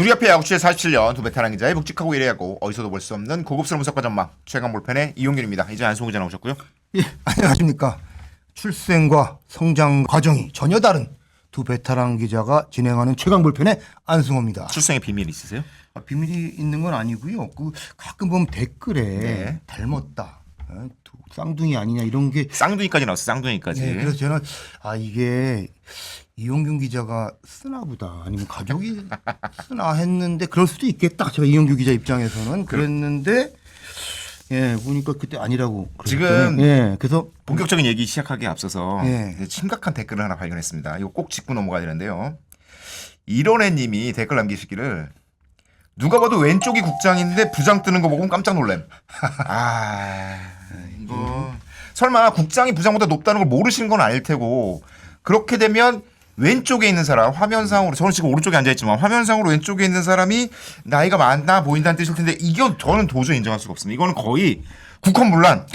둘이 앞에 야구취재 47년 두 베테랑 기자의 묵직하고 예리하고 어디서도 볼 수 없는 고급스러운 분석과 전망 최강 볼펜의 이용균입니다. 이제 안승호 기자 나오셨고요. 예, 안녕하십니까. 출생과 성장 과정이 전혀 다른 두 베테랑 기자가 진행하는 최강 볼펜의 안승호입니다. 출생의 비밀 있으세요? 비밀이 있는 건 아니고요. 가끔 보면 댓글에 네. 닮았다, 쌍둥이 아니냐 이런 게 쌍둥이까지 나왔어. 쌍둥이까지. 네, 그래서 저는 이게 이용균 기자가 쓰나 보다 아니면 가족이 쓰나 했는데 그럴 수도 있겠다. 제가 이용균 기자 입장에서는 그랬는데 예, 보니까 그때 아니라고 지금 예, 그래서 본격적인 얘기 시작하기에 앞서서 예. 이제 심각한 댓글을 하나 발견했습니다. 이거 꼭 짚고 넘어가야 되는데요. 이런애 님이 댓글 남기시기를 누가 봐도 왼쪽이 국장인데 부장 뜨는 거 보고 깜짝 놀램. 이거 설마 국장이 부장보다 높다는 걸 모르시는 건 아닐 테고 그렇게 되면 왼쪽에 있는 사람 화면상으로 저는 지금 오른쪽에 앉아있지만 화면상으로 왼쪽에 있는 사람이 나이가 많아 보인다는 뜻일 텐데 이건 저는 도저히 인정할 수가 없습니다. 이거는 거의 국헌문란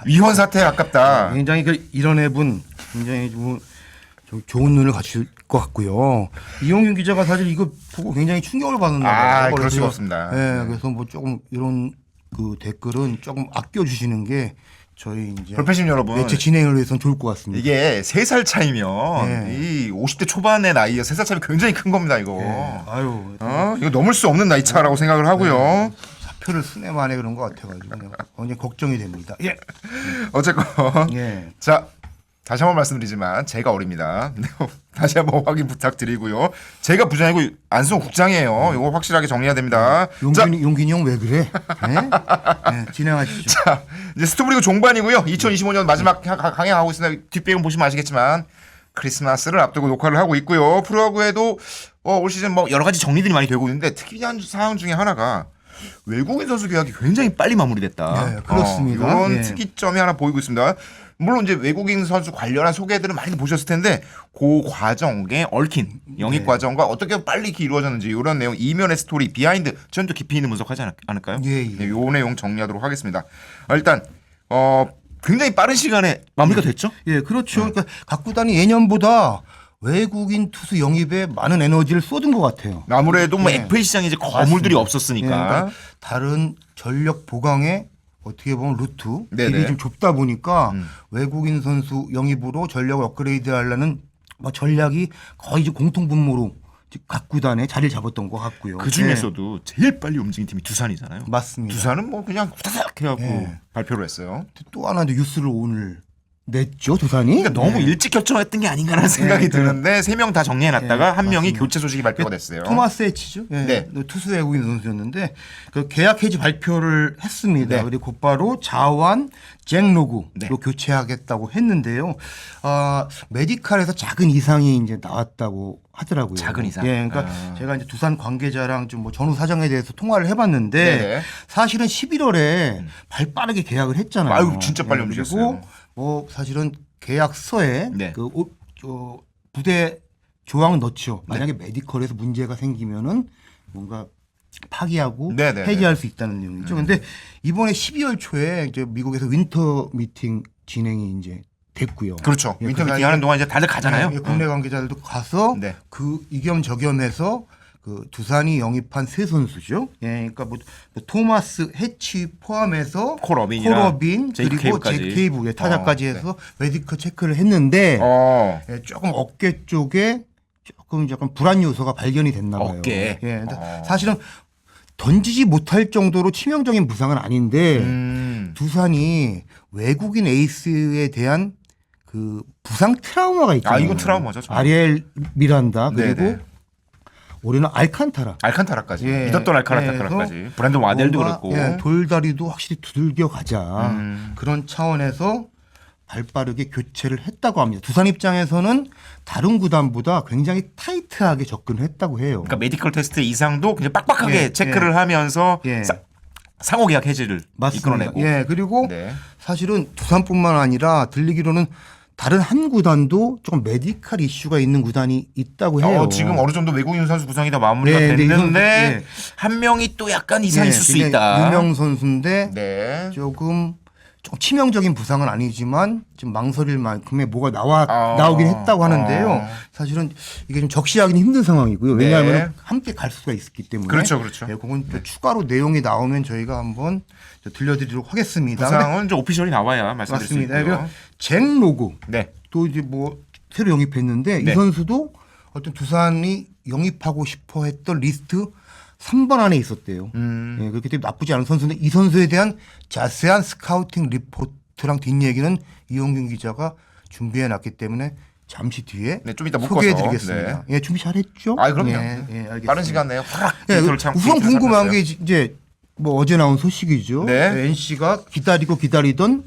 위헌 사태에 가깝다. 굉장히 이런 앱은 굉장히 좋은 눈을 갖출 것 같고요. 이용균 기자가 사실 이거 보고 굉장히 충격을 받았나 봐요. 그럴 수가 없습니다. 예, 그래서 뭐 조금 이런 댓글은 조금 아껴주시는 게 저희 이제 볼펜심 여러분 매체 진행을 위해서는 좋을 것 같습니다. 이게 3살 차이면 이 50대 초반의 나이에 3살 차이면 굉장히 큰 겁니다. 이거 이거 넘을 수 없는 나이 차라고 생각을 하고요. 사표를 쓰네 만에 그런 것 같아가지고 굉장히 걱정이 됩니다. 예. 어쨌건 예. 자 다시 한번 말씀드리지만 제가 어립니다. 다시 한번 확인 부탁드리고요. 제가 부장이고 안승호 국장이에요. 이거 확실하게 정리해야 됩니다. 용균이 형 왜 그래? 네, 진행하시죠. 자 이제 스토브리그 종반이고요. 2025년 마지막 강행하고 있습니다. 뒷배경 보시면 아시겠지만 크리스마스를 앞두고 녹화를 하고 있고요. 프로야구에도 올 시즌 뭐 여러 가지 정리들이 많이 되고 있는데 특이한 사항 중에 하나가 외국인 선수 계약이 굉장히 빨리 마무리됐다. 네, 그렇습니다. 이런 네. 특이점이 하나 보이고 있습니다. 물론 이제 외국인 선수 관련한 소개들은 많이 보셨을 텐데 그 과정에 얽힌 영입 과정과 어떻게 빨리 이루어졌는지 이런 내용 이면의 스토리 비하인드 저는 또 깊이 있는 분석하지 않을까요? 예. 네, 요 내용 정리하도록 하겠습니다. 일단 굉장히 빠른 시간에 마무리가 됐죠? 예, 그렇죠. 그러니까 각 구단이 예년보다 외국인 투수 영입에 많은 에너지를 쏟은 것 같아요. 아무래도 뭐 FA 시장에 이제 거물들이 없었으니까. 그러니까 다른 전력 보강에 어떻게 보면 루트 네네. 길이 좀 좁다 보니까 외국인 선수 영입으로 전력을 업그레이드 하려는 전략이 거의 이제 공통분모로 각 구단에 자리를 잡았던 것 같고요. 그 중에서도 제일 빨리 움직인 팀이 두산이잖아요. 맞습니다. 두산은 뭐 그냥 후다닥 해갖고 네. 발표를 했어요. 또 하나 뉴스를 오늘 냈죠, 두산이. 그러니까 너무 일찍 결정했던 게 아닌가라는 생각이 드는데 3명 다 정리해놨다가 한 명이 맞습니다. 교체 소식이 발표가 됐어요. 토마스 에치죠. 네. 투수 외국인 선수였는데 그 계약 해지 발표를 했습니다. 네. 그리고 곧바로 자완 잭로그로 네. 교체하겠다고 했는데요. 메디칼에서 작은 이상이 이제 나왔다고 하더라고요. 작은 이상? 예, 그러니까 제가 이제 두산 관계자랑 좀 뭐 전후 사정에 대해서 통화를 해봤는데 네네. 사실은 11월에 발 빠르게 계약을 했잖아요. 아유, 진짜 빨리 그리고 움직였어요. 뭐 사실은 계약서에 네. 부대 조항 넣죠. 만약에 메디컬에서 문제가 생기면은 뭔가 파기하고 네네네. 해지할 수 있다는 내용이죠. 근데 이번에 12월 초에 이제 미국에서 윈터 미팅 진행이 이제 됐고요. 그렇죠. 예, 윈터 그 미팅 하는 동안 이제 다들 가잖아요. 예, 국내 관계자들도 가서 네. 그 이겸저겸해서 두산이 영입한 세 선수죠. 예, 그러니까 뭐 토마스 해치 포함해서 콜러빈 제이크 그리고 케이브까지. 잭 케이브 타자까지 해서 메디컬 체크를 했는데 예, 조금 어깨 쪽에 조금 약간 불안 요소가 발견이 됐나 봐요. 어깨. 예, 근데 사실은 던지지 못할 정도로 치명적인 부상은 아닌데 두산이 외국인 에이스에 대한 그 부상 트라우마가 있잖아요. 이거 트라우마죠. 정말. 아리엘 미란다 그리고 네네. 올해는 알칸타라까지 예. 믿었던 알칸타라까지 브랜든 와델도 그랬고 돌다리도 확실히 두들겨 가자 그런 차원에서 발빠르게 교체를 했다고 합니다. 두산 입장에서는 다른 구단보다 굉장히 타이트하게 접근을 했다고 해요. 그러니까 메디컬 테스트 이상도 그냥 빡빡하게 예, 체크를 하면서 예. 상호 계약 해지를 맞습니다. 이끌어내고. 예, 그리고 네. 사실은 두산뿐만 아니라 들리기로는 다른 한 구단도 조금 메디컬 이슈가 있는 구단이 있다고 해요. 지금 어느 정도 외국인 선수 구성이 다 마무리가 네, 네, 됐는데 예. 한 명이 또 약간 이상이 있을 수 굉장히 있다. 유명 선수인데 네. 조금 좀 치명적인 부상은 아니지만 좀 망설일 만큼의 뭐가 나오긴 했다고 아. 하는데요. 사실은 이게 좀 적시하기는 힘든 상황이고요. 네. 왜냐하면 함께 갈 수가 있기 때문에. 그렇죠, 그렇죠. 네, 그건 또 추가로 내용이 나오면 저희가 한번 들려드리도록 하겠습니다. 부상은 이제 오피셜이 나와야 말씀드릴 수 맞습니다. 있고요. 그리고 잭 로그 네. 또 이제 뭐 새로 영입했는데 네. 이 선수도 어떤 두산이 영입하고 싶어 했던 리스트 3번 안에 있었대요. 예, 그렇기 때문에 나쁘지 않은 선수인데 이 선수에 대한 자세한 스카우팅 리포트랑 뒷얘기는 이용균 기자가 준비해 놨기 때문에 잠시 뒤에 네, 좀 이따 묶어서. 소개해 드리겠습니다. 예, 준비 잘했죠? 아, 그럼요. 예, 예, 알겠습니다. 빠른 시간 내에 확 예, 데이터를 참 우선 데이터를 궁금한 잡았어요. 게 이제 뭐 어제 나온 소식이죠. 네. NC가 기다리던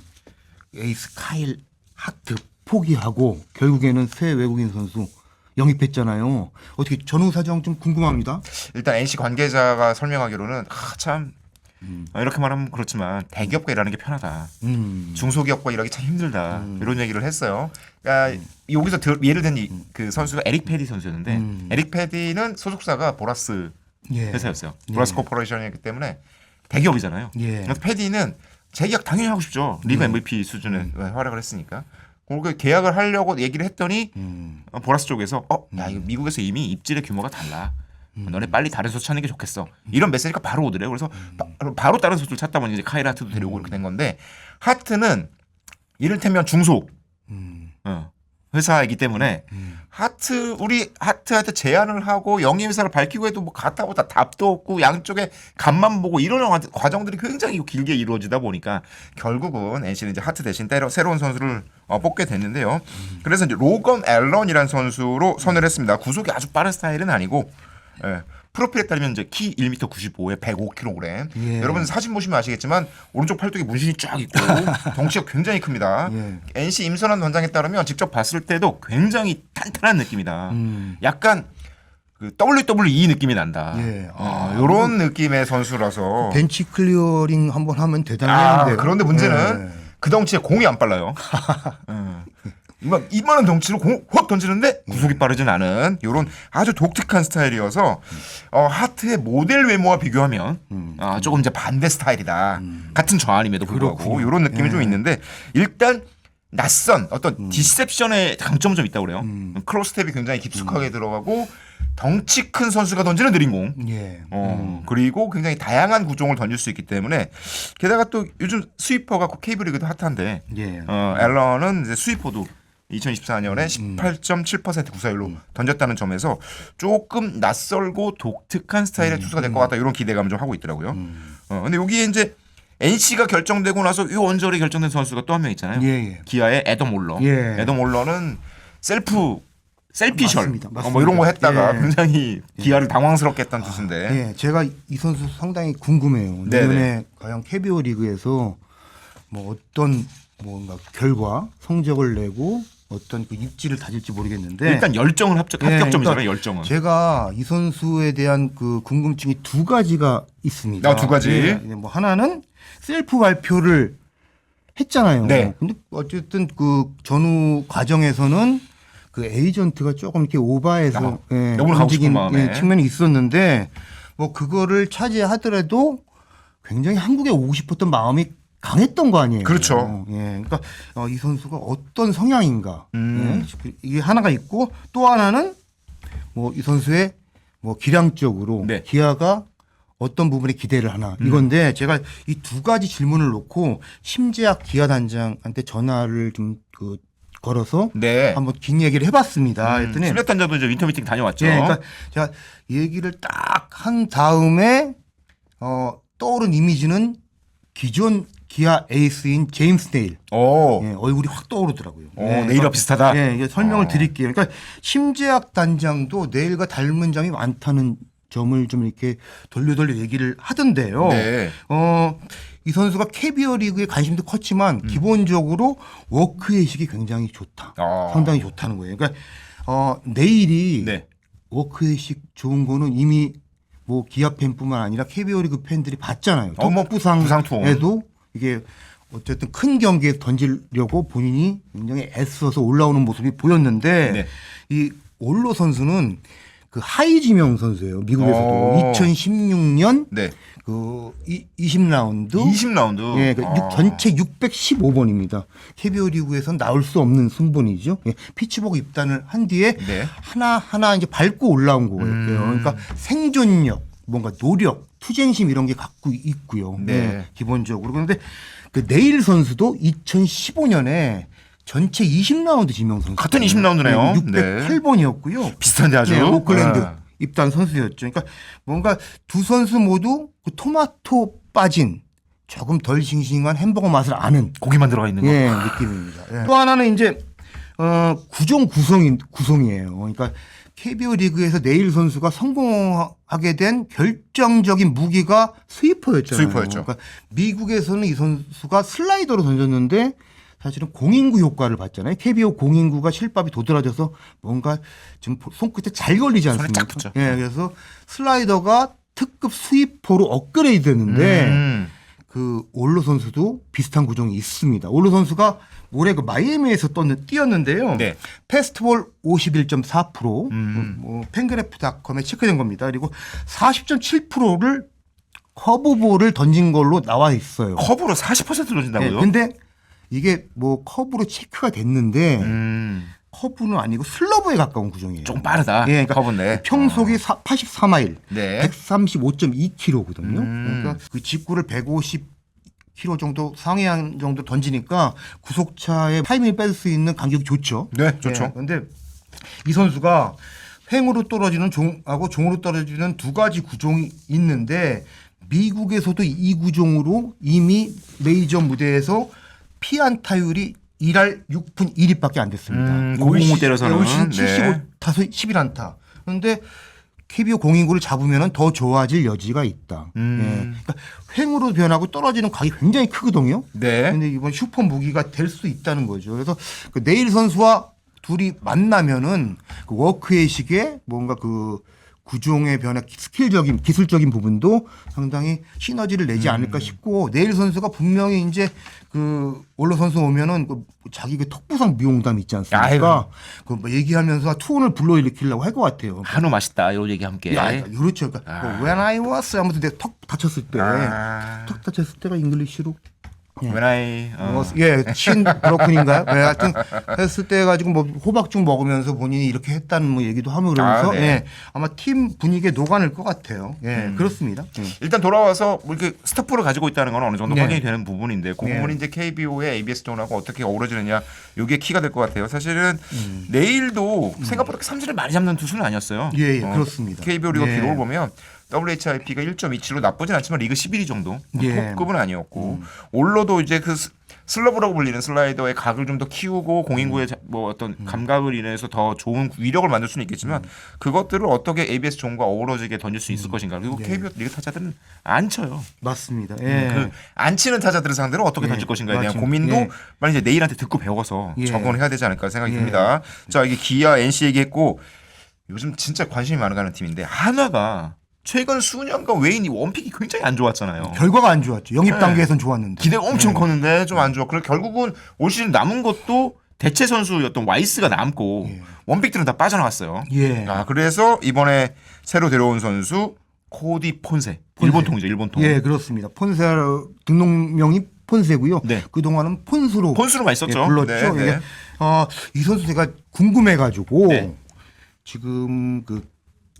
에이스 카일 하트 포기하고 결국에는 새 외국인 선수 영입했잖아요. 어떻게 전후 사정 좀 궁금합니다. 일단 NC 관계자가 설명하기로는 참 이렇게 말하면 그렇지만 대기업과 일하는 게 편하다. 중소기업과 일하기 참 힘들다. 이런 얘기를 했어요. 그러니까 여기서 예를 든 그 선수가 에릭 패디 선수였는데 에릭 패디는 소속사가 보라스 예. 회사였어요. 보라스 코퍼레이션이기 때문에 대기업이잖아요. 예. 그래서 패디는 재계약 당연히 하고 싶죠. 리그 MVP 수준의 활약을 했으니까. 그리고 계약을 하려고 얘기를 했더니 보라스 쪽에서 야 이거 미국에서 이미 입질의 규모가 달라. 너네 빨리 다른 선수 찾는 게 좋겠어. 이런 메시지가 바로 오더래요. 그래서 바로 다른 선수를 찾다 보니 이제 카일 하트도 데려오고 이렇게 된 건데 하트는 이를테면 중소 회사이기 때문에 우리 하트한테 제안을 하고 영입사를 밝히고 해도 뭐 갔다 오다 답도 없고 양쪽에 간만 보고 이런 과정들이 굉장히 길게 이루어지다 보니까 결국은 NC는 이제 하트 대신 새로운 선수를 뽑게 됐는데요. 그래서 이제 로건 앨런이라는 선수로 선을 했습니다. 구속이 아주 빠른 스타일은 아니고 예. 프로필에 따르면 이제 키 1m 95에 105kg. 예. 여러분 사진 보시면 아시겠지만 오른쪽 팔뚝에 문신이 쫙 있고 덩치가 굉장히 큽니다. 예. NC 임선환 원장에 따르면 직접 봤을 때도 굉장히 탄탄한 느낌이다. 약간 그 WWE 느낌이 난다. 예. 이런 느낌의 선수라서. 벤치 클리어링 한번 하면 대단한데요. 그런데 문제는 예. 그 덩치에 공이 안 빨라요. 이만한 덩치로 공 확 던지는데 구속이 빠르진 않은 이런 아주 독특한 스타일이어서 하트의 모델 외모와 비교하면 조금 이제 반대 스타일이다. 같은 저안임에도 불구하고 그렇군요. 이런 느낌이 좀 있는데 일단 낯선 어떤 디셉션의 강점은 좀 있다고 그래요. 크로스텝이 굉장히 깊숙하게 들어가고 덩치 큰 선수가 던지는 느린 공. 예. 그리고 굉장히 다양한 구종을 던질 수 있기 때문에 게다가 또 요즘 스위퍼가 KB리그도 핫한데 예. 앨런은 이제 스위퍼도 2024년에 18.7% 구사율로 던졌다는 점에서 조금 낯설고 독특한 스타일의 투수가 될 것 같다 이런 기대감을 좀 하고 있더라고요. 근데 여기에 이제 NC가 결정되고 나서 이 원절이 결정된 선수가 또 한 명 있잖아요. 예. 기아의 애덤 올러. 예. 애덤 올러는 셀피셜 맞습니다. 뭐 이런 거 했다가 예. 굉장히 기아를 당황스럽게 했던 투수인데. 예, 제가 이 선수 상당히 궁금해요. 네네. 내년에 과연 KBO 리그에서 뭐 어떤 뭔가 결과 성적을 내고 어떤 그 입지를 다질지 모르겠는데 일단 열정은 합격점이잖아요. 그러니까 열정은. 제가 이 선수에 대한 그 궁금증이 두 가지가 있습니다. 두 가지. 예, 뭐 하나는 셀프 발표를 했잖아요. 네. 근데 어쨌든 그 전후 과정에서는 그 에이전트가 조금 이렇게 오바해서 너무 가고 싶은 마음에. 측면이 있었는데 뭐 그거를 차지하더라도 굉장히 한국에 오고 싶었던 마음이 강했던 거 아니에요. 그렇죠. 예, 그러니까 이 선수가 어떤 성향인가 예, 이게 하나가 있고 또 하나는 뭐 이 선수의 뭐 기량적으로 네. 기아가 어떤 부분에 기대를 하나 이건데 제가 이 두 가지 질문을 놓고 심재학 기아 단장한테 전화를 좀 걸어서 네. 한번 긴 얘기를 해봤습니다. 했더니 심리학 단장도 이제 인터 미팅 다녀왔죠. 예, 그러니까 제가 얘기를 딱 한 다음에 떠오른 이미지는 기존 기아 에이스인 제임스 네일 오. 예, 얼굴이 확 떠오르더라고요. 네일과 비슷하다. 예, 이게 설명을 드릴게요. 그러니까 심재학 단장도 네일과 닮은 점이 많다는 점을 좀 이렇게 돌려 얘기를 하던데요. 네. 이 선수가 KBO 리그에 관심도 컸지만 기본적으로 워크의식이 굉장히 좋다. 상당히 좋다는 거예요. 그러니까 네일이 네. 워크의식 좋은 거는 이미 뭐 기아 팬뿐만 아니라 KBO 리그 팬들이 봤잖아요. 뭐 부상에도 이게 어쨌든 큰 경기에 던지려고 본인이 굉장히 애써서 올라오는 모습이 보였는데 네. 이 올로 선수는 그 하이지명 선수예요. 미국에서도 2016년 네. 그 20라운드 20라운드. 예, 그 전체 615번입니다. KBO 리그에선 나올 수 없는 순번이죠. 예, 피츠버그 입단을 한 뒤에 네. 하나 이제 밟고 올라온 거예요. 그러니까 생존력, 뭔가 노력, 투쟁심 이런 게 갖고 있고요. 네. 예, 기본적으로. 그런데 그 네일 선수도 2015년에 전체 20라운드 지명 선수. 같은 20라운드네요. 608번이었고요. 비슷한데 아주. 네, 오클랜드 네. 입단 선수였죠. 그러니까 뭔가 두 선수 모두 그 토마토 빠진 조금 덜 싱싱한 햄버거 맛을 아는 고기만 들어가 있는 거. 예, 느낌입니다. 예. 또 하나는 이제 구종 구성이에요. 그러니까 KBO 리그에서 네일 선수가 성공하게 된 결정적인 무기가 스위퍼였잖아요. 스위퍼였죠. 그러니까 미국에서는 이 선수가 슬라이더로 던졌는데 사실은 공인구 효과를 봤잖아요. KBO 공인구가 실밥이 도드라져서 뭔가 지금 손끝에 잘 걸리지 손에 않습니까? 쫙 붙죠. 예, 그래서 슬라이더가 특급 스위퍼로 업그레이드 됐는데 그 올로 선수도 비슷한 구종이 있습니다. 올로 선수가 올해 그 마이애미에서 뛰었는데요. 네. 패스트볼 51.4%, 뭐 팬그래프닷컴에 체크된 겁니다. 그리고 40.7%를 커브볼을 던진 걸로 나와 있어요. 컵으로 40% 던진다고요? 네, 근데 이게 뭐 커브로 체크가 됐는데 커브는 아니고 슬러브에 가까운 구종이에요. 조금 빠르다. 예, 그러니까 커브인데. 평속이 84마일, 네. 135.2km거든요. 그러니까 그 직구를 150km 정도 상회한 정도 던지니까 구속차의 타이밍을 뺄 수 있는 간격이 좋죠. 네, 좋죠. 그런데 이 선수가 횡으로 떨어지는 종하고 종으로 떨어지는 두 가지 구종이 있는데 미국에서도 이 구종으로 이미 메이저 무대에서 피안타율이 1할 6분 1리밖에 안 됐습니다. 고공을 때려서는. 올 시즌 네. 75타수 11안타. 그런데 KBO 공인구를 잡으면 더 좋아질 여지가 있다. 예. 그러니까 횡으로 변하고 떨어지는 각이 굉장히 크거든요. 네. 근데 이번 슈퍼 무기가 될 수 있다는 거죠. 그래서 그 네일 선수와 둘이 만나면은 그 워크의식에 뭔가 그 구종의 변화, 스킬적인 기술적인 부분도 상당히 시너지를 내지 않을까 싶고 네일 선수가 분명히 이제 그 올로 선수 오면은 그 자기 그 턱부상 미용담 있지 않습니까? 그 뭐 얘기하면서 투혼을 불러일으키려고 할 것 같아요. 한우 맛있다 이런 얘기 함께. 야, 그렇죠. 그러니까 뭐 When I was 아무튼 내가 턱 다쳤을 때, 턱 다쳤을 때가 잉글리시로 When I 예, 친 브로큰인가요? 네, 하여튼 했을 때 가지고 뭐 호박죽 먹으면서 본인이 이렇게 했다는 뭐 얘기도 하고 그러면서 아, 네. 예, 아마 팀 분위기에 녹아낼 것 같아요. 예, 그렇습니다. 일단 돌아와서 뭐 이렇게 스타프를 가지고 있다는 건 어느 정도 네. 확인이 되는 부분인데 그 네. 부분이 이제 KBO의 ABS 존하고 어떻게 어우러지느냐 이게 키가 될 것 같아요. 사실은 내일도 생각보다 삼진을 많이 잡는 투수는 아니었어요. 예, 예, 그렇습니다. KBO 리그 예. 기록을 보면 WHIP가 1.27로 나쁘진 않지만 리그 11위 정도 예. 톱급은 아니었고 올로도 이제 그 슬러브라고 불리는 슬라이더의 각을 좀 더 키우고 공인구의 뭐 어떤 감각을 인해서 더 좋은 위력을 만들 수는 있겠지만 그것들을 어떻게 ABS 존과 어우러지게 던질 수 있을 것인가 그리고 예. KBO 리그 타자들은 안 쳐요. 맞습니다. 예. 그 안 치는 타자들을 상대로 어떻게 예. 던질 것인가에 대한 맞습니다. 고민도 예. 빨리 이제 내일한테 듣고 배워서 예. 적응을 해야 되지 않을까 생각이 예. 듭니다. 자 이게 기아 NC 얘기했고 요즘 진짜 관심이 많은 가는 팀인데 한화가 최근 수년간 외인이 원픽이 굉장히 안 좋았잖아요. 결과가 안 좋았죠. 영입 네. 단계에선 좋았는데. 기대가 엄청 컸는데 좀 안 좋아. 그리고 결국은 올 시즌 남은 것도 대체 선수였던 와이스가 남고 원픽들은 다 빠져나갔어요. 예. 아, 그래서 이번에 새로 데려온 선수 코디 폰세. 일본 통이죠. 일본 통. 예, 그렇습니다. 폰세 등록명이 폰세고요. 네. 그동안은 폰수로 폰수로 많이 썼죠. 예, 불렀죠. 네, 네. 이 선수 제가 궁금해가지고 네. 지금 그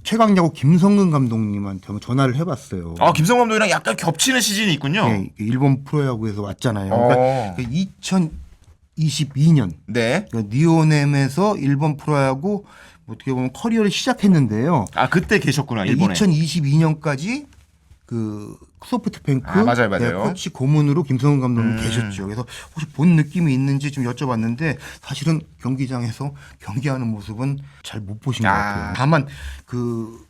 최강야구 김성근 감독님한테 한번 전화를 해봤어요. 아, 김성 감독이랑 약간 겹치는 시즌이 있군요. 예, 일본 프로야구에서 왔잖아요. 그러니까 2022년 네. 니오넴에서 일본 프로야구 어떻게 보면 커리어를 시작했는데요. 아, 그때 계셨구나. 일본에. 2022년까지 그 소프트뱅크 아, 맞아요, 맞아요. 코치 고문으로 김성훈 감독님 계셨죠. 그래서 혹시 본 느낌이 있는지 좀 여쭤봤는데 사실은 경기장에서 경기하는 모습은 잘 못 보신 것 같아요. 다만 그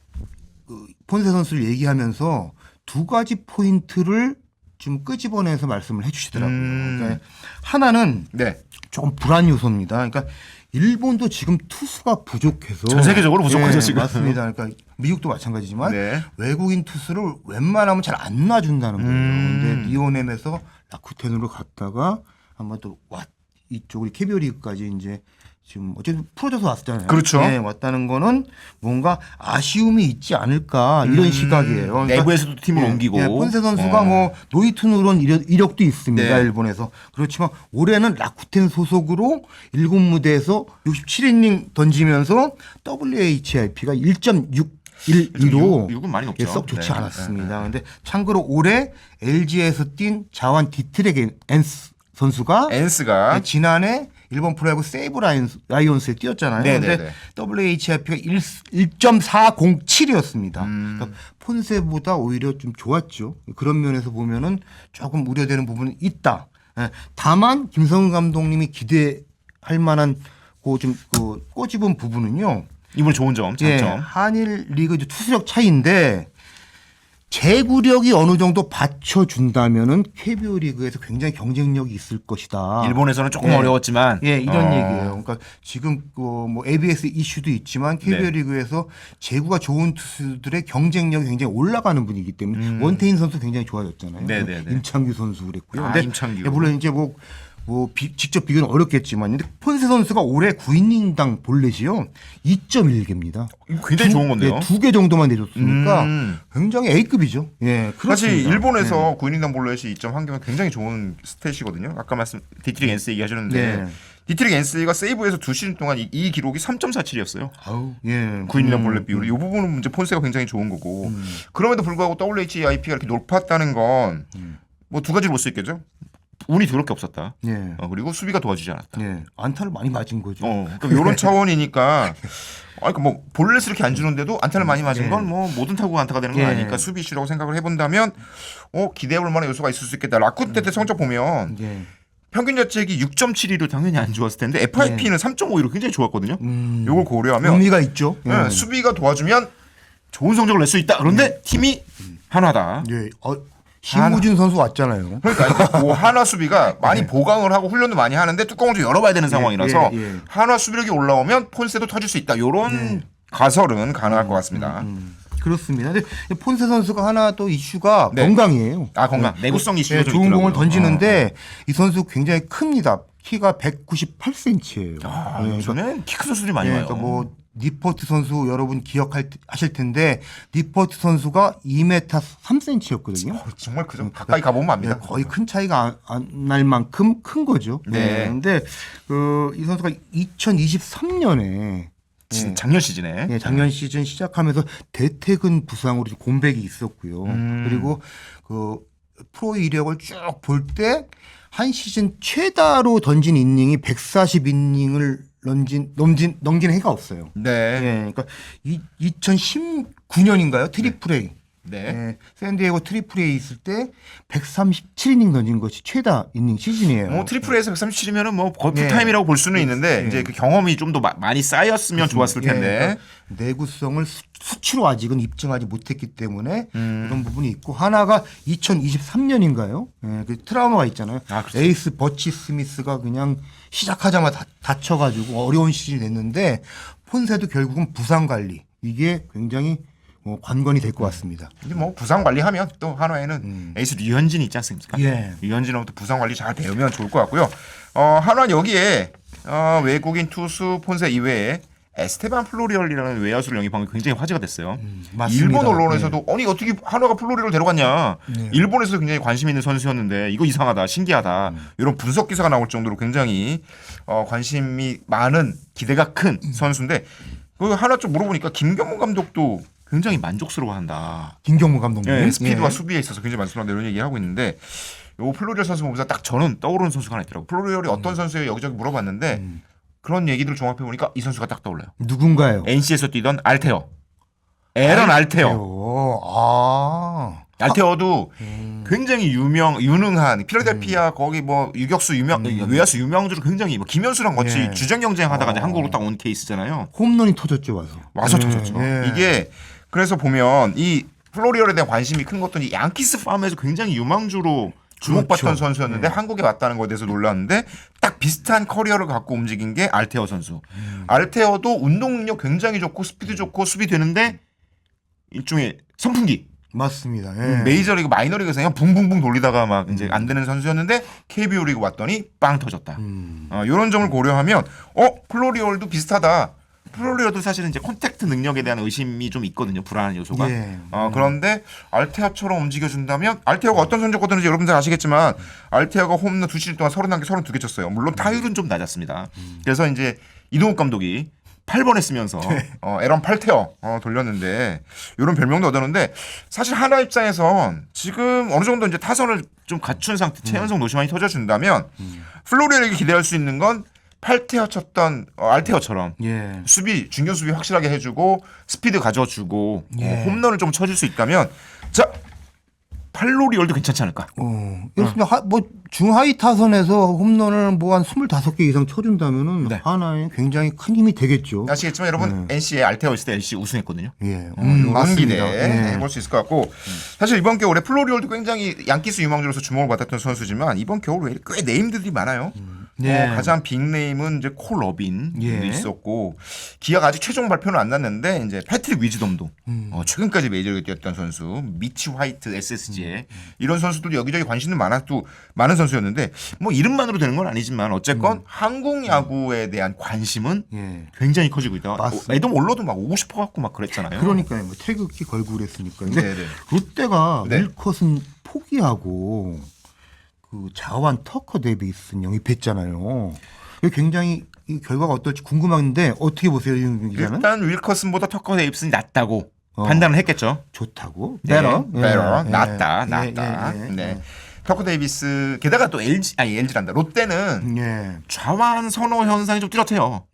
폰세 선수를 얘기하면서 두 가지 포인트를 좀 끄집어내서 말씀을 해주시더라고요. 그러니까 하나는 네. 조금 불안 요소입니다. 그러니까 일본도 지금 투수가 부족해서 전 세계적으로 부족하죠, 예, 지금. 맞습니다. 그러니까 미국도 마찬가지지만 네. 외국인 투수를 웬만하면 잘 안 놔준다는 거예요. 근데 니오넴에서 라쿠텐으로 갔다가 아마 또 이쪽 우리 KBO 리그까지 이제 지금 어쨌든 풀어져서 왔잖아요. 그렇죠. 네, 왔다는 거는 뭔가 아쉬움이 있지 않을까 이런 시각이에요. 그러니까 내부에서도 팀을 옮기고. 폰세 선수가 뭐 노이트누론 이력도 있습니다. 네. 일본에서. 그렇지만 올해는 라쿠텐 소속으로 일곱 무대에서 67이닝 던지면서 WHIP가 1.612로 6은 많이 높죠. 썩 좋지 네. 않았습니다. 근데 참고로 올해 LG에서 뛴 자완 디트렉 엔스 선수가 엔스가 지난해 일본 프로야구 세이브 라이온스에 뛰었잖아요. 네네네. 그런데 WHIP가 1.407이었습니다. 그러니까 폰세보다 오히려 좀 좋았죠. 그런 면에서 보면은 조금 우려되는 부분은 있다. 예. 다만 김성근 감독님이 기대할 만한 그 꼬집은 부분은요. 이번 좋은 점, 예, 장점. 한일 리그 이제 투수력 차이인데 제구력이 어느 정도 받쳐준다면은 KBO 리그에서 굉장히 경쟁력이 있을 것이다. 일본에서는 조금 예. 어려웠지만. 예, 이런 얘기예요. 그러니까 지금 뭐 ABS 이슈도 있지만 KBO 네. 리그에서 제구가 좋은 투수들의 경쟁력이 굉장히 올라가는 분위기 때문에 원태인 선수 굉장히 좋아졌잖아요. 네네네. 임창규 선수 그랬고요. 아, 임창규. 예, 물론 이제 직접 비교는 어렵겠지만 근데 폰세 선수가 올해 9이닝당 볼넷이요 2.1개입니다. 굉장히 좋은 건데요. 2개 정도만 내줬으니까 음. 굉장히 A급이죠. 예, 그렇습니다. 사실 일본에서 9이닝당 볼넷이 2.1개면 굉장히 좋은 스탯이거든요. 아까 디트릭 엔스 얘기하셨는데 네. 디트릭 엔스가 세이브에서 2시즌 동안 이 기록이 3.47이었어요. 아우, 예. 9이닝당 볼넷 비율이. 이 부분은 이제 폰세가 굉장히 좋은 거고. 그럼에도 불구하고 WHIP가 이렇게 높았다는 건 뭐 두 가지를 볼 수 있겠죠. 운이 더럽게 없었다. 예. 그리고 수비가 도와주지 않았다. 예. 안타를 많이 맞은 거죠. 그럼 이런 차원이니까 뭐 볼넷을 이렇게 안 주는데도 안타를 많이 맞은 건 뭐 모든 타구가 안타가 되는 건 예. 아니니까 수비 이슈라고 생각을 해본다면 기대해볼 만한 요소가 있을 수 있겠다. 라쿠텐 때 성적 보면 예. 평균 자책이 6.72로 당연히 안 좋았을 텐데 FIP는 3.52로 굉장히 좋았거든요. 이걸 고려하면 의미가 있죠. 예. 수비가 도와주면 좋은 성적을 낼 수 있다. 그런데 팀이 한화다. 예. 신무진 선수 왔잖아요. 그러니까 뭐 한화 수비가 많이 보강을 하고 훈련도 많이 하는데 뚜껑을 좀 열어봐야 되는 상황이라서 예. 한화 수비력이 올라오면 폰세도 터질 수 있다. 이런 가설은 가능할 것 같습니다. 그렇습니다. 근데 폰세 선수가 하나 또 이슈가 네. 건강이에요. 아 건강, 내구성 이슈가 좀 좋은 있더라고요. 공을 던지는데 이 선수 굉장히 큽니다. 키가 198cm예요. 저는 키 큰 선수들이 많이 와요. 그러니까 뭐 니퍼트 선수 여러분 기억하실 텐데 니퍼트 선수가 2m 3cm였거든요. 정말 그죠. 가까이 가보면 압니다. 거의 큰 차이가 안 날 만큼 큰 거죠. 네. 그런데 이 선수가 2023년에 작년 시즌에 작년 시즌 시작하면서 대퇴근 부상으로 좀 공백이 있었고요. 그리고 프로 이력을 쭉 볼 때 한 시즌 최다로 던진 이닝이 140이닝을 넘긴 해가 없어요. 네. 그러니까 2019년인가요? 트리플 A. 네. 샌디에고 트리플 A 있을 때 137이닝 던진 것이 최다 이닝 시즌이에요. 트리플 A에서 137이면은 뭐 거의 풀타임이라고 볼 수는 있는데 이제 그 경험이 좀 더 많이 쌓였으면 좋았을 텐데. 그러니까 내구성을 수치로 아직은 입증하지 못했기 때문에 이런 부분이 있고 하나가 2023년인가요? 그 트라우마가 있잖아요. 그렇죠. 에이스 버치 스미스가 그냥 시작하자마자 다쳐가지고 어려운 시즌이 됐는데 폰세도 결국은 부상 관리 이게 굉장히 관건이 될 것 같습니다. 근데 뭐 부상 관리하면 또 한화에는 에이스 류현진이 있지 않습니까? 예. 류현진하고도 부상 관리 잘 배우면 좋을 것 같고요. 한화 여기에 외국인 투수 폰세 이외에 에스테반 플로리얼이라는 외야수를 영입한 게 굉장히 화제가 됐어요. 맞습니다. 일본 언론에서도 아니 어떻게 한화가 플로리얼을 데려갔냐. 일본에서도 굉장히 관심 있는 선수였는데 이거 이상하다, 신기하다. 이런 분석 기사가 나올 정도로 굉장히 관심이 많은 기대가 큰 선수인데 그 한화 쪽 물어보니까 김경문 감독도 굉장히 만족스러워한다. 김경무 감독님. 네, 스피드와 수비에 있어서 굉장히 만족스러운다 이런 얘기를 하고 있는데 요 플로리얼 선수 보면서 딱 저는 떠오르는 선수가 하나 있더라고요. 플로리얼이 어떤 선수예요 여기저기 물어봤는데 그런 얘기들을 종합해 보니까 이 선수가 딱 떠올라요. 누군가요? NC에서 뛰던 알테어. 에런 알테어. 알테어도 굉장히 유능한 필라델피아 거기 뭐 유격수 외야수 유명주로 굉장히 뭐 김현수랑 같이 주전 경쟁하다가 이제 한국으로 딱 온 케이스잖아요. 홈런이 터졌죠 와서. 터졌죠. 이게 그래서 보면 이 플로리얼에 대한 관심이 큰 것도 이 양키스 팜에서 굉장히 유망주로 주목받던 그렇죠. 선수였는데 한국에 왔다는 것에 대해서 놀랐는데 딱 비슷한 커리어를 갖고 움직인 게 알테어 선수. 알테어도 운동 능력 굉장히 좋고 스피드 좋고 수비 되는데 일종의 선풍기. 맞습니다. 예. 메이저리그 마이너리그에서 그냥 붕붕붕 돌리다가 막 이제 안 되는 선수였는데 KBO 리그 왔더니 빵 터졌다. 이런 점을 고려하면 플로리올도 비슷하다. 플로리올도 사실은 이제 콘택트 능력에 대한 의심이 좀 있거든요. 불안한 요소가. 예. 그런데 알테아처럼 움직여준다면 알테아가 어떤 성적거든지 여러분들 아시겠지만 알테아가 홈런 2시즌 동안 31개, 32개 쳤어요. 물론 타율은 좀 낮았습니다. 그래서 이제 이동욱 감독이 8번 했으면서 에런 8태어 돌렸는데 이런 별명도 얻었는데 사실 하나 입장에선 지금 어느 정도 이제 타선을 좀 갖춘 상태 최연성 노시만이 터져준다면 플로리에게 기대할 수 있는 건 8태어 쳤던 알테어처럼 예. 수비 중견 수비 확실하게 해주고 스피드 가져주고 예. 홈런을 좀 쳐줄 수 있다면 자 팔로리얼도 괜찮지 않을까? 그렇습니다. 뭐 중하위 타선에서 홈런을 뭐 한 25개 이상 쳐준다면은 네. 하나에 굉장히 큰 힘이 되겠죠. 아시겠지만 여러분 NC의 알테어 있을 때 NC 우승했거든요. 예. 이런 맞습니다. 기대 예. 해볼 수 있을 것 같고 사실 이번 겨울에 플로리올도 굉장히 양키스 유망주로서 주목을 받았던 선수지만 이번 겨울 꽤 네임들이 많아요. 네. 가장 빅네임은 이제 콜 러빈도 예. 있었고 기아가 아직 최종 발표는 안 났는데 이제 패트릭 위즈덤도 최근까지 메이저리그 뛰었던 선수 미치 화이트 SSG에 이런 선수들도 여기저기 관심은 많은 선수였는데 뭐 이름만으로 되는 건 아니지만 어쨌건 한국 야구에 대한 관심은 예. 굉장히 커지고 있다. 맞습니다. 애덤 올러도 막 오고 싶어 갖고 막 그랬잖아요. 그러니까요. 뭐 태극기 걸고 그랬으니까. 근데 네네. 롯데가 네. 윌컷은 포기하고 그 자완 터커 데이비슨 영입했잖아요. 이게 굉장히 이 결과가 어떨지 궁금한데 어떻게 보세요, 이윤 기자는? 일단 윌커슨보다 터커 데이비슨이 낫다고 판단을 했겠죠. 좋다고? 네, better? better. 예. 낫다. 예. 네. 터커 데이비스 게다가 또 LG란다. 롯데는 예. 좌완 선호 현상이 좀 뚜렷해요.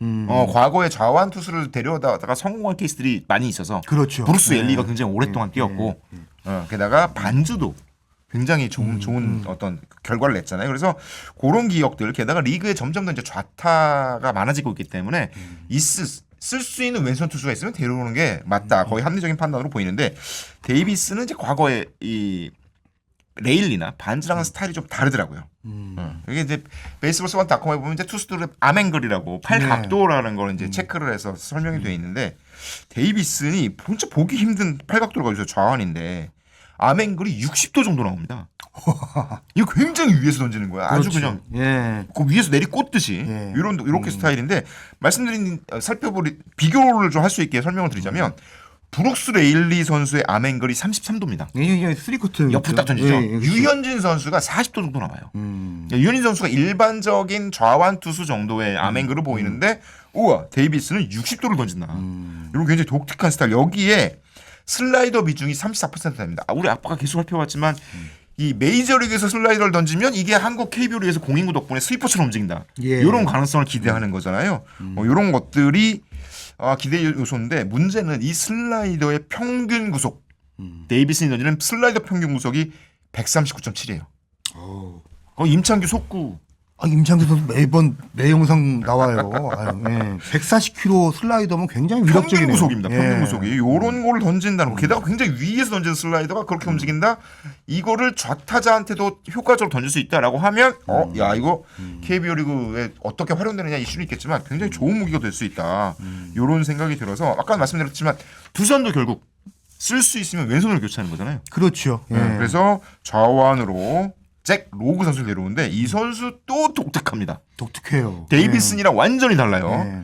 과거에 좌완 투수를 데려다가 성공한 케이스들이 많이 있어서 그렇죠. 브루스 예. 엘리가 굉장히 오랫동안 뛰었고 게다가 반주도 굉장히 좋은 어떤 결과를 냈잖아요. 그래서 그런 기억들 게다가 리그에 점점 더 이제 좌타가 많아지고 있기 때문에 쓸 수 있는 왼손 투수가 있으면 데려오는 게 맞다. 거의 합리적인 판단으로 보이는데 데이비스는 이제 과거에 이 레일리나 반지랑은 스타일이 좀 다르더라고요. 이게 이제 베이스볼 스완닷컴에 보면 이제 투수들의 암앵글이라고 팔 네. 각도라는 걸 이제 체크를 해서 설명이 되어 있는데 데이비슨이 진짜 보기 힘든 팔 각도를 가지고 좌완인데 암앵글이 60도 정도 나옵니다. 이거 굉장히 위에서 던지는 거야. 아주 그렇죠. 그냥 예. 그 위에서 내리 꽂듯이 예. 이렇게 스타일인데 살펴볼 비교를 좀 할 수 있게 설명을 드리자면 브룩스 레일리 선수의 암앵글이 33도입니다. 이게 쓰리커트 옆으로 딱 던지죠. 예, 그렇죠. 유현진 선수가 40도 정도 나와요. 유현진 선수가 일반적인 좌완 투수 정도의 암앵글을 보이는데 우와 데이비스는 60도를 던진다. 이런 굉장히 독특한 스타일. 여기에 슬라이더 비중이 34% 됩니다. 우리 아빠가 계속 살펴봤지만 이 메이저리그에서 슬라이더를 던지면 이게 한국 KBO 리그에서 공인구 덕분에 스위퍼처럼 움직인다. 예. 이런 가능성을 기대하는 거잖아요. 이런 것들이 기대 요소인데 문제는 이 슬라이더의 평균 구속 데이비슨이 던지는 슬라이더 평균 구속이 139.7이에요. 임창규 속구. 임창규 선수 매 영상 나와요. 140km 슬라이더면 굉장히 평균 위력적이네요. 구속입니다. 평균 예. 구속이 이런 거를 던진다는 거. 게다가 굉장히 위에서 던지는 슬라이더가 그렇게 움직인다. 이거를 좌타자한테도 효과적으로 던질 수 있다라고 하면 야 이거 KBO 리그에 어떻게 활용되느냐 이슈는 있겠지만 굉장히 좋은 무기가 될 수 있다. 이런 생각이 들어서 아까 말씀드렸지만 두산도 결국 쓸 수 있으면 왼손으로 교체하는 거잖아요. 그렇죠. 예. 그래서 좌완으로 잭 로그 선수를 내려오는데 이 선수 또 독특합니다. 독특해요. 데이비슨이랑 완전히 달라요. 예.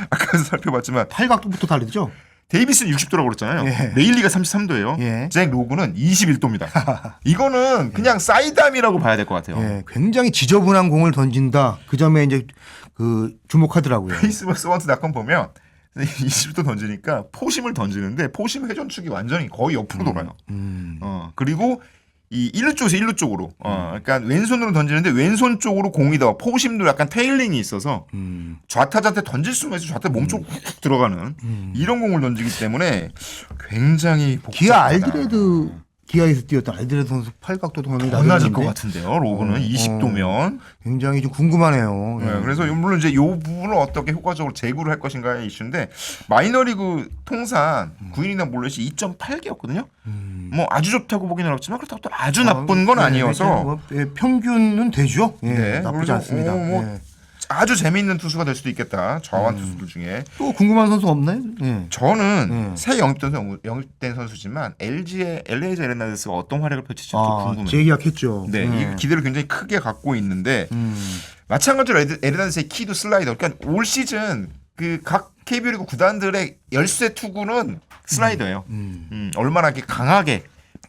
아까 살펴봤지만 팔각도부터 다르죠? 데이비스는 60도라고 그랬잖아요. 예. 레일리가 33도예요. 예. 잭 로그는 21도입니다. 이거는 그냥 사이담이라고 봐야 될 것 같아요. 예. 굉장히 지저분한 공을 던진다. 그 점에 이제 그 주목하더라고요. 페이스북 스원트닷컴 보면 20도 던지니까 포심을 던지는데 포심 회전축이 완전히 거의 옆으로 돌아요. 그리고 이 1루 쪽에서 1루 쪽으로 그러니까 왼손으로 던지는데 왼손 쪽으로 공이 더 포심도 약간 테일링이 있어서 좌타자한테 던질 수만 있어 좌타 몸쪽으로 훅 들어가는 이런 공을 던지기 때문에 굉장히 기아 복잡하다. 알드레드 기아에서 뛰었던 알드레드 선수 팔각도 동안이 더 낮을 것 같은데요. 로그는 20도면 굉장히 좀 궁금하네요. 예. 네, 그래서 물론 이제 이 부분을 어떻게 효과적으로 제구를 할 것인가의 이슈인데 마이너리그 통산 구인이나 몰렛이 2.8개였거든요. 뭐 아주 좋다고 보기는 어렵지만 그렇다고 또 아주 나쁜 건 아니어서 뭐, 평균은 되죠. 예, 네, 나쁘지 그래서 않습니다. 뭐 예. 아주 재미있는 투수가 될 수도 있겠다. 좌완 투수들 중에. 또 궁금한 선수 없나요? 예. 저는 새 영입된 선수지만 LG의 엘레이저 에르난데스가 어떤 활약을 펼칠지 좀 궁금해요. 재계약했죠. 네, 이 기대를 굉장히 크게 갖고 있는데 마찬가지로 에르난데스의 키도 슬라이더. 그러니까 올 시즌 그 각 KBO 리그 구단들의 열쇠 투구는 슬라이더예요. 얼마나 이렇게 강하게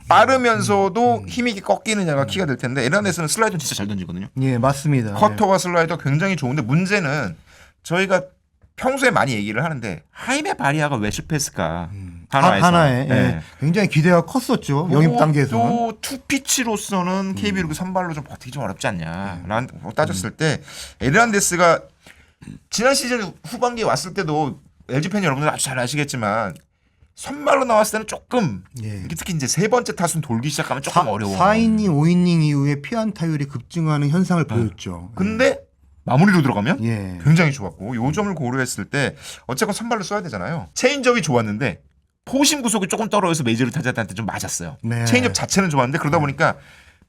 빠르면서도 힘이 꺾이느냐가 키가 될 텐데 에르난데스는 슬라이더 진짜 잘 던지거든요. 예, 맞습니다. 커터와 슬라이더 굉장히 좋은데 문제는 저희가 평소에 많이 얘기를 하는데 하이메 바리아가 왜 실패했을까? 하나에 네. 예. 굉장히 기대가 컸었죠. 영입 단계에서는. 또 투피치로서는 KBO 리그 선발로 좀 버티기 좀 어렵지 않냐라는 따졌을 때 에르난데스가 지난 시즌 후반기에 왔을 때도 LG 팬 여러분들 아주 잘 아시겠지만 선발로 나왔을 때는 조금 예. 특히 이제 세 번째 타순 돌기 시작하면 조금 어려워. 4이닝, 5이닝 이후에 피안타율이 급증하는 현상을 보였죠. 근데 마무리로 들어가면 예. 굉장히 좋았고 요 점을 고려했을 때 어쨌건 선발로 써야 되잖아요. 체인지업이 좋았는데 포심 구속이 조금 떨어져서 메이저리 타자들한테 좀 맞았어요. 네. 체인지업 자체는 좋았는데 그러다 보니까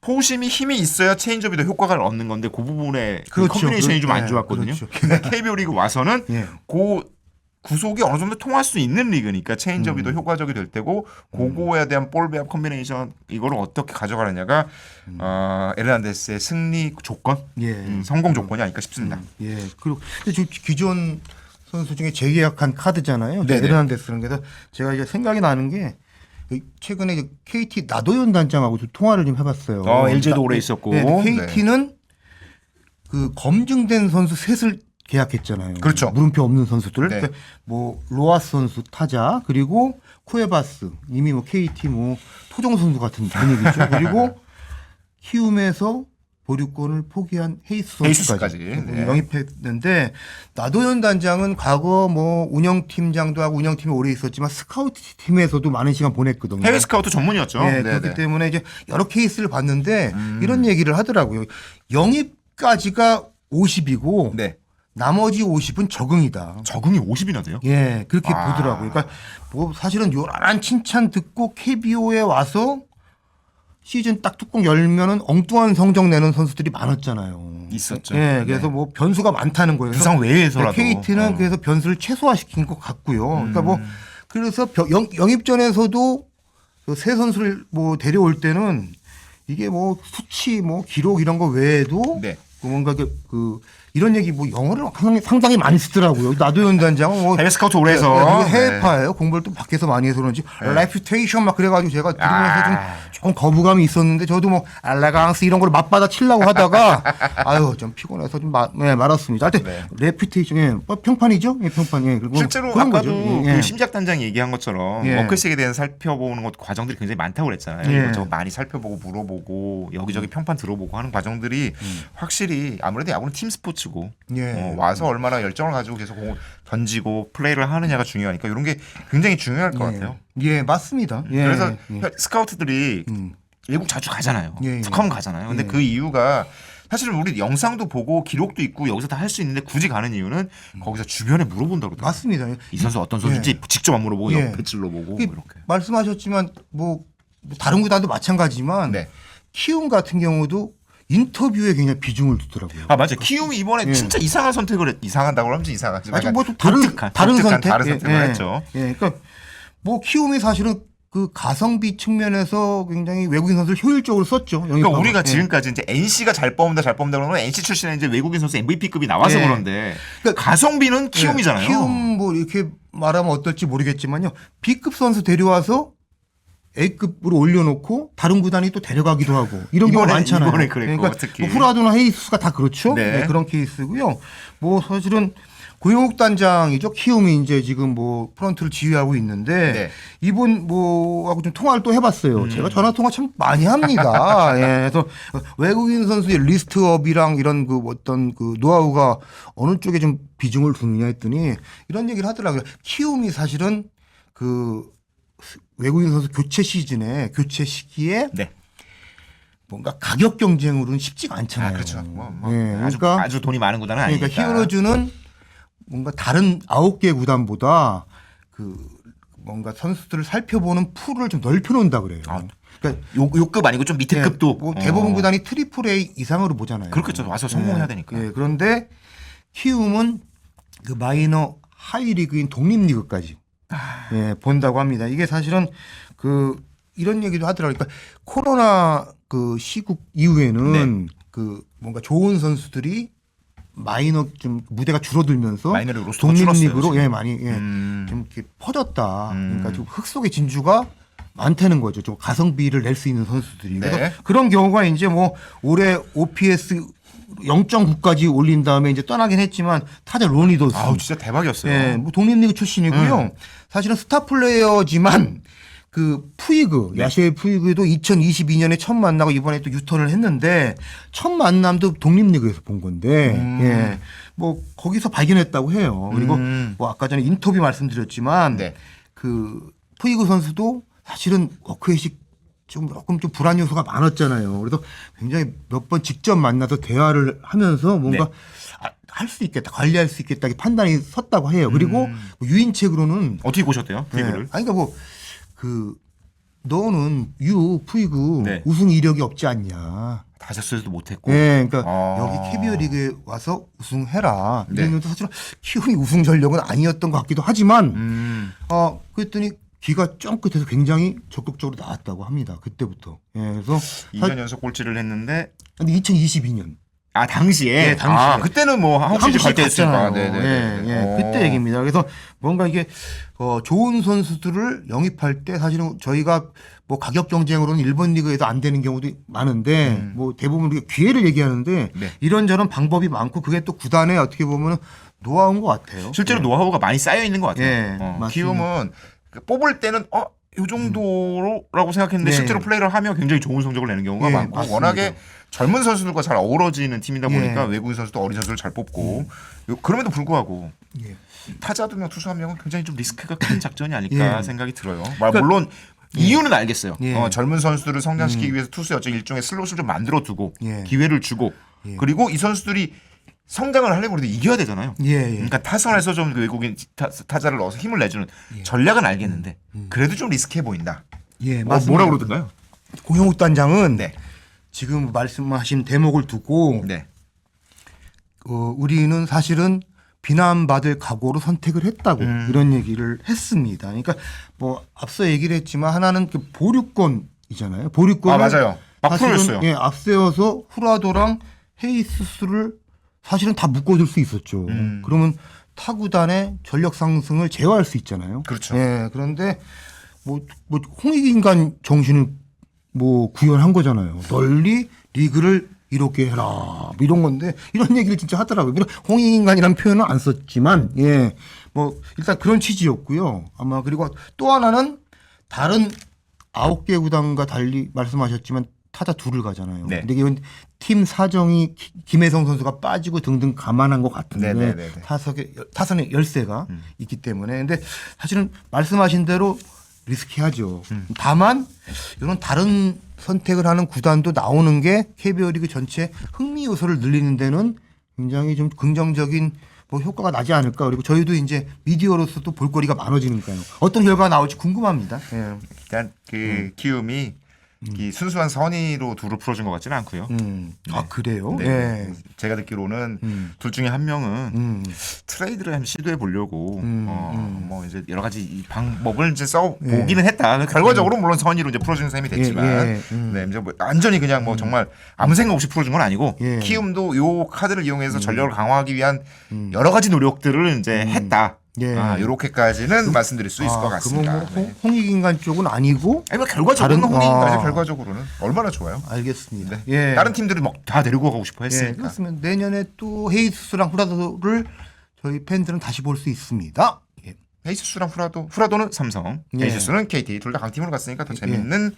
포심이 힘이 있어야 체인지업이 더 효과가 얻는 건데 그 부분에 그렇죠. 컨비네이션이 좀 안 네, 좋았거든요. 그렇죠. 근데 KBO 리그 와서는 예. 그 구속이 어느 정도 통할 수 있는 리그니까 체인지업이 더 효과적이 될 테고 그거에 대한 볼 배합 컨비네이션 이거를 어떻게 가져가느냐가 에르난데스의 승리 조건, 예. 성공 조건이 아닐까 싶습니다. 예. 그리고 근데 지금 기존 선수 중에 재계약한 카드잖아요. 네네. 에르난데스는. 그래서 제가 이제 생각이 나는 게 최근에 이제 KT 나도현 단장하고 좀 통화를 좀 해봤어요. LG도 오래 있었고. 네, KT는 그 검증된 선수 셋을 계약했잖아요. 그렇죠. 물음표 없는 선수들. 네. 그러니까 뭐 로하스 선수 타자 그리고 쿠에바스 이미 뭐 KT 뭐 토종 선수 같은 분위기죠. 그리고 키움에서 보류권을 포기한 헤이스까지 헤이스까지. 네. 영입했는데 나도현 단장은 과거 뭐 운영팀장도 하고 운영팀에 오래 있었지만 스카우트 팀에서도 많은 시간 보냈거든요. 해외 스카우트 전문이었죠. 네, 네네. 그렇기 때문에 이제 여러 케이스를 봤는데 이런 얘기를 하더라고요. 영입까지가 50이고 네. 나머지 50은 적응이다. 적응이 50이나 돼요? 예, 그렇게 보더라고요. 그러니까 뭐 사실은 요란한 칭찬 듣고 KBO에 와서 시즌 딱 뚜껑 열면은 엉뚱한 성적 내는 선수들이 많았잖아요. 있었죠. 예, 그래서 뭐 변수가 많다는 거예요. 부상 외에서라도. KT는 그래서 변수를 최소화시킨 것 같고요. 그러니까 뭐 그래서 영입전에서도 그새 선수를 뭐 데려올 때는 이게 뭐 수치 뭐 기록 이런 거 외에도 네. 그 뭔가 그 이런 얘기 뭐 영어를 상당히 많이 쓰더라고요. 나도현 단장은 뭐 해외 스카우트 오래 해서. 해외파예요. 공부를 또 밖에서 많이 해서 그런지 레퓨테이션 막 그래가지고 제가 들으면서 조금 거부감이 있었는데 저도 뭐 엘레강스 이런 걸 맞받아 치려고 하다가 아유 좀 피곤해서 좀 말았습니다. 하여튼 네. 레퓨테이션 평판이죠? 예, 평판. 예. 그리고 실제로 그런 아까도 거죠. 그 예. 심작 단장이 얘기한 것처럼 예. 워크식에 대해서 살펴보는 것 과정들이 굉장히 많다고 그랬잖아요. 예. 이것저것 많이 살펴보고 물어보고 여기저기 평판 들어보고 하는 과정들이 확실히 아무래도 야구는 팀 스포츠고 예. 와서 얼마나 열정을 가지고 계속 공을 던지고 플레이를 하느냐가 중요하니까 이런 게 굉장히 중요할 것 같아요. 예, 맞습니다. 예. 그래서 예. 스카우트들이 외국 자주 가잖아요. 예, 예. 북한 가잖아요. 근데 그 이유가 사실은 우리 영상도 보고 기록도 있고 여기서 다 할 수 있는데 굳이 가는 이유는 거기서 주변에 물어본다고 그러더라고요. 맞습니다. 이 선수 어떤 선수인지 직접 안 물어보고 예. 옆에 찔러보고 그 이렇게. 말씀하셨지만 뭐 다른 구단도 마찬가지지만 네. 키움 같은 경우도 인터뷰에 굉장히 비중을 두더라고요. 아 맞아요. 키움이 이번에 예. 진짜 이상한 선택을 이상한다고 하면 좀 이상하지만 아직 뭐좀 독특한 다른 선택, 다른 선택을 했죠. 예, 그러니까 뭐 키움이 사실은 그 가성비 측면에서 굉장히 외국인 선수를 효율적으로 썼죠. 그러니까 영입하고. 우리가 예. 지금까지 이제 NC가 잘 뽑는다 그러면 NC 출신의 이제 외국인 선수 MVP급이 나와서 예. 그런데 그러니까 가성비는 키움이잖아요. 키움 뭐 이렇게 말하면 어떨지 모르겠지만요. B급 선수 데려와서 A급으로 올려놓고 다른 구단이 또 데려가기도 하고 이런 경우가 많잖아요. 이번에 그랬고, 그러니까 특히. 뭐 후라도나 헤이스가 다 그렇죠. 네. 네, 그런 케이스고요. 뭐 사실은 고영욱 단장이죠. 키움이 이제 지금 뭐 프런트를 지휘하고 있는데 네. 이분 뭐하고 좀 통화를 또 해봤어요. 제가 전화 통화 참 많이 합니다. 예, 그래서 외국인 선수의 리스트업이랑 이런 그 어떤 그 노하우가 어느 쪽에 좀 비중을 두느냐 했더니 이런 얘기를 하더라고요. 키움이 사실은 그 외국인 선수 교체 시즌에 교체 시기에 네. 뭔가 가격 경쟁으로는 쉽지가 않잖아요. 아, 그렇죠. 예, 아주 돈이 많은 구단은 아니니까. 그러니까 히어로즈는 뭔가 다른 9개 구단보다 그 뭔가 선수들을 살펴보는 풀을 좀 넓혀놓는다 그래요. 그러니까 요급 아니고 좀 밑에 예, 급도. 뭐 대부분 구단이 트리플 A 이상으로 보잖아요. 그렇겠죠. 와서 성공해야 되니까. 예, 그런데 키움은 그 마이너 하이리그인 독립리그까지 예, 본다고 합니다. 이게 사실은 그 이런 얘기도 하더라고요. 그러니까 코로나 그 시국 이후에는 그 뭔가 좋은 선수들이 마이너 좀 무대가 줄어들면서 마이너 리그 로스터가 줄었어요, 독립리그로 지금. 예 많이 좀 이렇게 퍼졌다. 그러니까 좀 흙 속의 진주가 많다는 거죠. 좀 가성비를 낼 수 있는 선수들이. 네. 그래서 그런 경우가 이제 뭐 올해 OPS 0.9까지 올린 다음에 이제 떠나긴 했지만 타자 로니더스. 아우 진짜 대박이었어요. 예, 뭐 독립리그 출신이고요. 사실은 스타 플레이어지만 그 푸이그, 야시엘 푸이그도 2022년에 처음 만나고 이번에 또 유턴을 했는데 첫 만남도 독립리그에서 본 건데, 예, 뭐 거기서 발견했다고 해요. 그리고 뭐 아까 전에 인터뷰 말씀드렸지만 네. 그 푸이그 선수도 사실은 워크잇이 조금 좀 불안 요소가 많았잖아요. 그래서 굉장히 몇 번 직접 만나서 대화를 하면서 뭔가 할 수 있겠다, 관리할 수 있겠다 판단이 섰다고 해요. 그리고 뭐 유인책으로는 어떻게 보셨대요? 푸이그를? 아니 그러니까 뭐 그 너는 푸이그 네. 우승 이력이 없지 않냐. 다저스에서도 못했고. 예, 그러니까 아. 여기 KBO 리그에 와서 우승해라. 네. 이러면서 사실은 키움이 우승 전력은 아니었던 것 같기도 하지만, 그랬더니 귀가 쫑긋해서 굉장히 적극적으로 나왔다고 합니다. 그때부터. 예, 그래서 2년 연속 꼴찌를 했는데 근데 2022년 아 당시에 네, 당시에. 아 그때는 뭐 한국 시리즈 갈 때였으니까. 예, 예. 그때 얘기입니다. 그래서 뭔가 이게 좋은 선수들을 영입할 때 사실은 저희가 뭐 가격 경쟁으로는 일본 리그에도 안 되는 경우도 많은데 뭐 대부분 우리가 기회를 얘기하는데 네. 이런저런 방법이 많고 그게 또 구단에 어떻게 보면 노하우인 것 같아요. 실제로 노하우가 많이 쌓여 있는 것 같아요. 예, 맞습니다. 키움은 그 뽑을 때는 이 정도라고 생각했는데 네. 실제로 플레이를 하면 굉장히 좋은 성적을 내는 경우가 예, 많고 맞습니다. 워낙에 젊은 선수들과 잘 어우러지는 팀이다 보니까 예. 외국인 선수도 어린 선수를 잘 뽑고 그럼에도 불구하고 예. 타자 2명 투수 1명은 굉장히 좀 리스크가 큰 작전이 아닐까 예. 생각이 들어요. 물론 이유는 알겠어요. 예. 젊은 선수들을 성장시키기 위해서 투수의 어떤 일종의 슬롯을 좀 만들어 두고 예. 기회를 주고 그리고 이 선수들이 성장을 하려고 해도 이겨야 되잖아요. 예, 예. 그러니까 타선에서 좀 외국인 타자를 넣어서 힘을 내주는 전략은 알겠는데 그래도 좀 리스크해 보인다. 예, 뭐라 맞습니다. 그러던가요? 고영욱 단장은 네. 지금 말씀하신 대목을 두고 네. 우리는 사실은 비난받을 각오로 선택을 했다고 이런 얘기를 했습니다. 그러니까 뭐 앞서 얘기를 했지만 하나는 그 보류권이잖아요. 보류권을 맞아요. 막 사실은, 풀어줬어요. 예, 앞세워서 후라도랑 헤이스스를 사실은 다 묶어줄 수 있었죠. 그러면 타구단의 전력 상승을 제어할 수 있잖아요. 그렇죠. 예, 그런데 뭐 홍익인간 정신을 뭐 구현한 거잖아요. 널리 리그를 이렇게 해라 뭐 이런 건데 이런 얘기를 진짜 하더라고요. 물론 홍익인간이라는 표현은 안 썼지만 예, 뭐 일단 그런 취지였고요. 아마 그리고 또 하나는 다른 9개 구단과 달리 말씀하셨지만 타자 둘을 가잖아요. 네. 근데 이건 팀 사정이 김혜성 선수가 빠지고 등등 감안한 것 같은데 네, 네, 네, 네. 타선의 열세가 있기 때문에 근데 사실은 말씀하신 대로 리스키하죠. 다만 이런 다른 선택을 하는 구단도 나오는 게 KBO 리그 전체 흥미 요소를 늘리는 데는 굉장히 좀 긍정적인 뭐 효과가 나지 않을까. 그리고 저희도 이제 미디어로서도 볼거리가 많아지니까요. 어떤 결과가 나올지 궁금합니다. 예. 일단 그 키움이 이 순수한 선의로 둘을 풀어준 것 같지는 않고요. 아 그래요? 네. 예. 제가 듣기로는 둘 중에 한 명은 트레이드를 한번 시도해 보려고 뭐 이제 여러 가지 이 방법을 이제 써 보기는 했다. 결과적으로 물론 선의로 이제 풀어주는 셈이 됐지만, 네, 이제 뭐 완전히 그냥 뭐 정말 아무 생각 없이 풀어준 건 아니고 예. 키움도 요 카드를 이용해서 전력을 강화하기 위한 여러 가지 노력들을 이제 했다. 예. 요렇게까지는 말씀드릴 수 있을 것 같습니다. 그러면 뭐 홍익인간 쪽은 아니고 아니 뭐 결과적으로는 다른- 홍익인가죠. 아. 결과적으로는 얼마나 좋아요. 알겠습니다. 네. 예. 다른 팀들이 막 다 데리고 가고 싶어 예, 했으니까. 그렇습니다. 내년에 또 헤이스랑 후라도를 저희 팬들은 다시 볼 수 있습니다. 예. 헤이스스랑 후라도는 삼성, 예. 헤이스스는 KT 둘 다 강팀으로 갔으니까 더 재밌는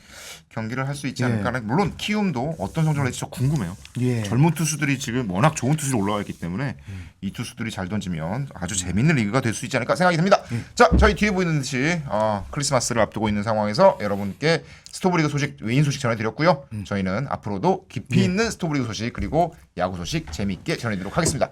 경기를 할 수 있지 않을까. 물론 키움도 어떤 성적을 낼지 저 궁금해요. 예. 젊은 투수들이 지금 워낙 좋은 투수로 올라와 있기 때문에 이 투수들이 잘 던지면 아주 재밌는 리그가 될 수 있지 않을까 생각이 듭니다. 자, 저희 뒤에 보이는 듯이 크리스마스를 앞두고 있는 상황에서 여러분께 스토브리그 소식, 외인 소식 전해드렸고요. 저희는 앞으로도 깊이 있는 스토브리그 소식 그리고 야구 소식 재미있게 전해드리도록 하겠습니다.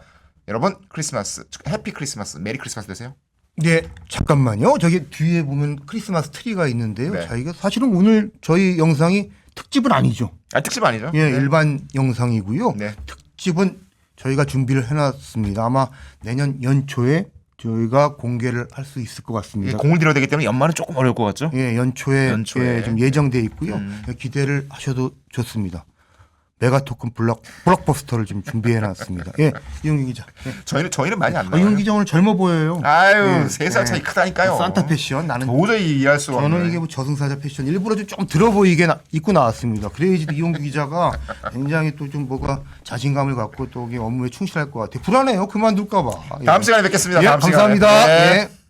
여러분 크리스마스, 해피 크리스마스, 메리 크리스마스 되세요. 네, 잠깐만요. 저기 뒤에 보면 크리스마스 트리가 있는데요. 네. 저희가 사실은 오늘 저희 영상이 특집은 아니죠. 특집 아니죠? 예, 네. 일반 영상이고요. 네. 특집은 저희가 준비를 해놨습니다. 아마 내년 연초에 저희가 공개를 할 수 있을 것 같습니다. 공을 들여야 되기 때문에 연말은 조금 어려울 것 같죠? 예, 연초에 예, 좀 예정돼 있고요. 기대를 하셔도 좋습니다. 메가토큰 블록버스터를 지금 준비해놨습니다. 예, 이용균 기자. 예. 저희는 많이 안 아, 나와요. 이용균 기자 오늘 젊어 보여요. 아유, 예, 3살 차이 크다니까요. 산타 패션 나는 도저히 이해할 수가 없네. 저는 이게 뭐 저승사자 패션 일부러 좀 들어 보이게 입고 나왔습니다. 그래야지 이용규 기자가 굉장히 또 좀 뭐가 자신감을 갖고 또 업무에 충실할 것 같아요. 불안해요. 그만둘까 봐. 다음 시간에 뵙겠습니다. 예, 다음 시간에. 감사합니다. 네. 예.